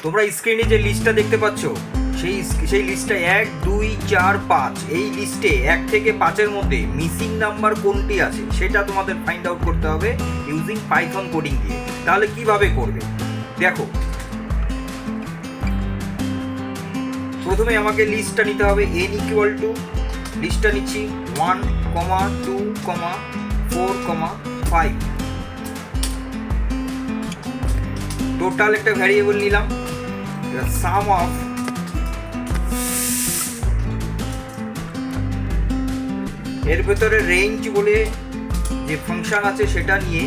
তোমরা স্ক্রিনে যে লিস্টটা দেখতে পাচ্ছ সেই লিস্টটা 1 2 4 5 এই লিস্টে 1 থেকে 5-এর মধ্যে মিসিং নাম্বার কোনটি আছে সেটা তোমাদের ফাইন্ড আউট করতে হবে ইউজিং পাইথন কোডিং দিয়ে। তাহলে কিভাবে করবে দেখো, প্রথমে আমাকে লিস্টটা নিতে হবে n ইকুয়াল টু, লিস্টটা নিচ্ছি 1, 2, 4, 5, টোটাল একটা ভ্যারিয়েবল নিলাম, সাম অফ এর ভেতরে রেঞ্জ বলে যে ফাংশন আছে সেটা নিয়ে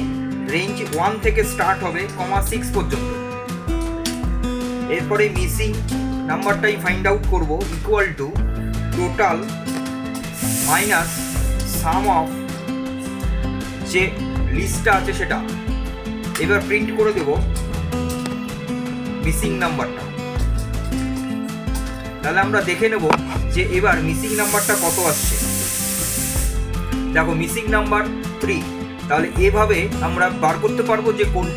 রেঞ্জ 1 থেকে স্টার্ট হবে 6 পর্যন্ত। এরপরে মিসিং নাম্বারটাই ফাইন্ড আউট করব equal to total minus some of যে লিস্টটা আছে সেটা। এবার প্রিন্ট করে দেব মিসিং নাম্বারটা। তাহলে আমরা দেখে নেব যে এবার মিসিং নাম্বারটা কত আসছে। দেখো মিসিং নাম্বার 3। তাহলে এভাবে আমরা বার করতে পারবো যে কোন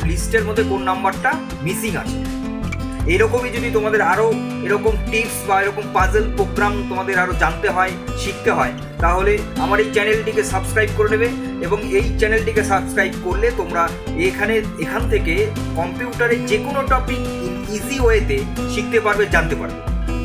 লিস্টের মধ্যে কোন নাম্বারটা মিসিং আছে। এরকমই যদি তোমাদের আরও এরকম টিপস বা এরকম পাজল প্রোগ্রাম তোমাদের আরও জানতে হয়, শিখতে হয়, তাহলে আমার এই চ্যানেলটিকে সাবস্ক্রাইব করে নেবে। এবং এই চ্যানেলটিকে সাবস্ক্রাইব করলে তোমরা এখান থেকে কম্পিউটারে যে কোনো টপিক ইজি ওয়েতে শিখতে পারবে, জানতে পারবে।